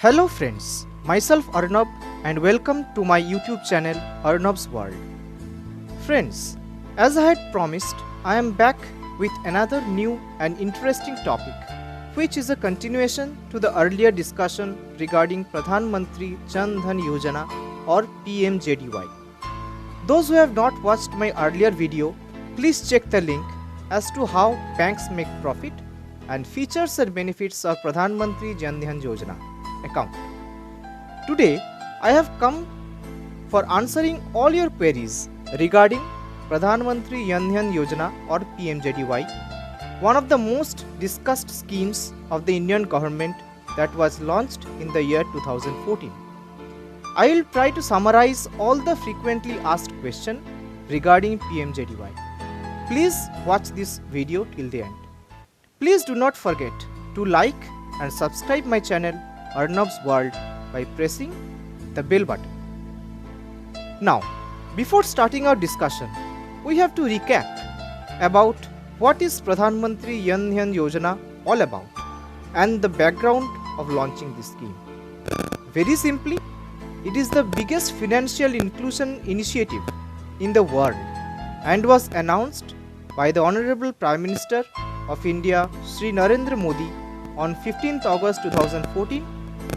Hello friends, myself Arnab and welcome to my YouTube channel Arnab's World. Friends, as I had promised, I am back with another new and interesting topic, which is a continuation to the earlier discussion regarding Pradhan Mantri Jan Dhan Yojana or PMJDY. Those who have not watched my earlier video, please check the link as to how banks make profit and features and benefits of Pradhan Mantri Jan Dhan Yojana account. Today, I have come for answering all your queries regarding Pradhan Mantri Jan Dhan Yojana or PMJDY, one of the most discussed schemes of the Indian government that was launched in the year 2014. I will try to summarize all the frequently asked questions regarding PMJDY. Please watch this video till the end. Please do not forget to like and subscribe my channel Arnab's World by pressing the bell button. Now, before starting our discussion, we have to recap about what is Pradhan Mantri Jan Dhan Yojana all about and the background of launching this scheme. Very simply, it is the biggest financial inclusion initiative in the world and was announced by the Honorable Prime Minister of India, Shri Narendra Modi, on 15th August 2014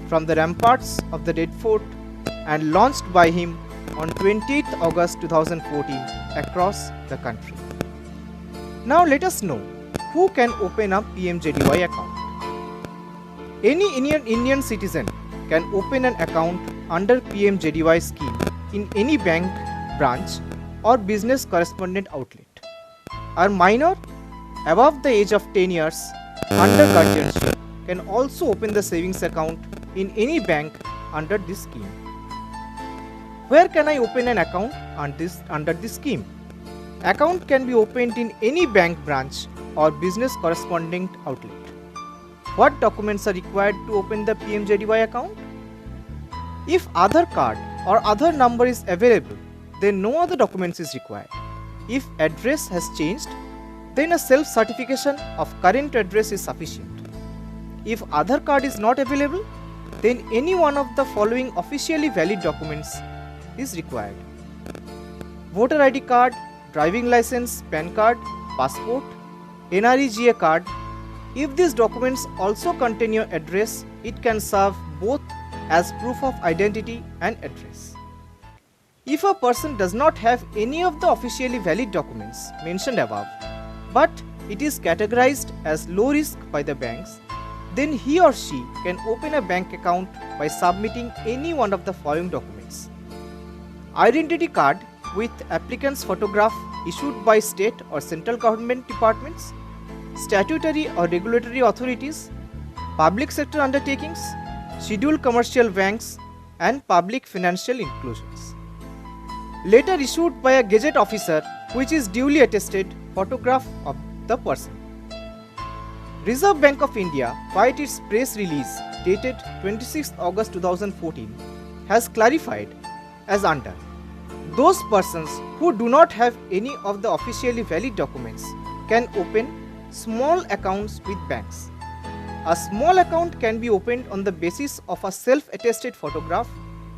from the ramparts of the Red Fort and launched by him on 28th August 2014 across the country. Now let us know who can open a PMJDY account. Any Indian citizen can open an account under PMJDY scheme in any bank, branch or business correspondent outlet. A minor above the age of 10 years under guardianship can also open the savings account in any bank under this scheme. Where can I open an account under this scheme? Account can be opened in any bank branch or business correspondent outlet. What documents are required to open the PMJDY account? If Aadhaar card or Aadhaar number is available, then no other documents is required. If address has changed, then a self-certification of current address is sufficient. If Aadhaar card is not available, then any one of the following officially valid documents is required: Voter ID card, driving license, PAN card, passport, NREGA card. If these documents also contain your address, it can serve both as proof of identity and address. If a person does not have any of the officially valid documents mentioned above, but it is categorized as low risk by the banks, then he or she can open a bank account by submitting any one of the following documents: Identity card with applicant's photograph issued by state or central government departments, statutory or regulatory authorities, public sector undertakings, scheduled commercial banks and public financial inclusions. Letter issued by a gazette officer which is duly attested photograph of the person. Reserve Bank of India, by its press release dated 26 August 2014, has clarified as under: those persons who do not have any of the officially valid documents can open small accounts with banks. A small account can be opened on the basis of a self-attested photograph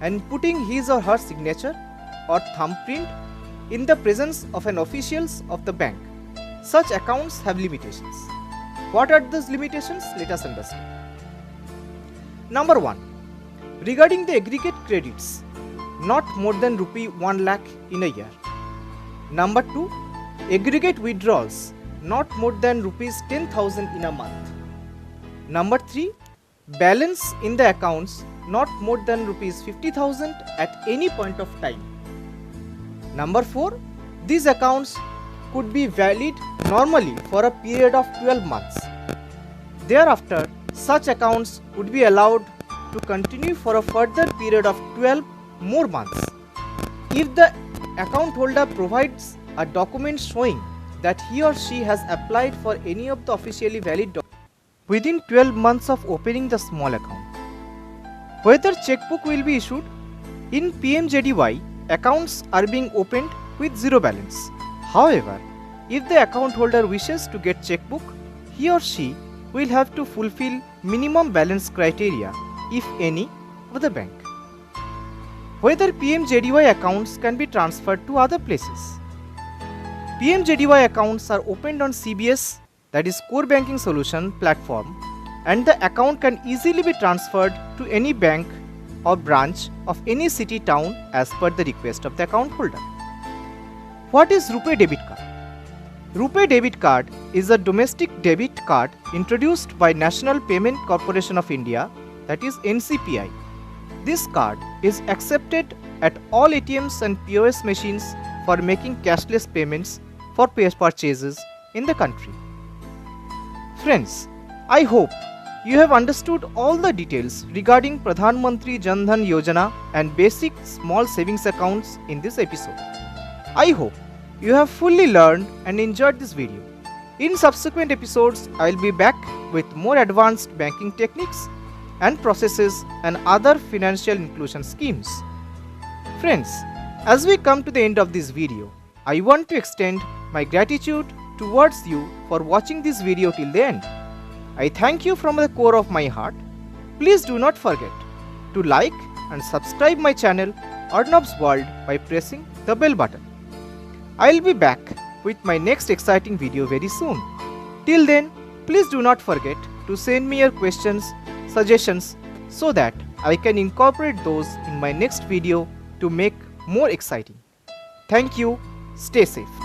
and putting his or her signature or thumbprint in the presence of an officials of the bank. Such accounts have limitations. What are those limitations? Let us understand. Number 1. Regarding the aggregate credits, not more than rupee 1 lakh in a year. Number 2. Aggregate withdrawals, not more than rupees 10,000 in a month. Number 3. Balance in the accounts not more than rupees 50,000 at any point of time. Number 4. These accounts could be valid normally for a period of 12 months. Thereafter, such accounts would be allowed to continue for a further period of 12 more months if the account holder provides a document showing that he or she has applied for any of the officially valid documents within 12 months of opening the small account. Whether checkbook will be issued? In PMJDY, accounts are being opened with zero balance. However, if the account holder wishes to get checkbook, he or she will have to fulfill minimum balance criteria if any, of the bank. Whether PMJDY accounts can be transferred to other places. PMJDY accounts are opened on CBS, that is Core Banking Solution platform, and the account can easily be transferred to any bank or branch of any city town as per the request of the account holder. What is RuPay debit card? RuPay debit card is a domestic debit card introduced by National Payment Corporation of India, that is NCPI. This card is accepted at all ATMs and POS machines for making cashless payments for purchases in the country. Friends, I hope you have understood all the details regarding Pradhan Mantri Jan Dhan Yojana and basic small savings accounts in this episode. I hope you have fully learned and enjoyed this video. In subsequent episodes, I will be back with more advanced banking techniques and processes and other financial inclusion schemes. Friends, as we come to the end of this video, I want to extend my gratitude towards you for watching this video till the end. I thank you from the core of my heart. Please do not forget to like and subscribe my channel Arnab's World by pressing the bell button. I'll be back with my next exciting video very soon. Till then, please do not forget to send me your questions, suggestions so that I can incorporate those in my next video to make more exciting. Thank you. Stay safe.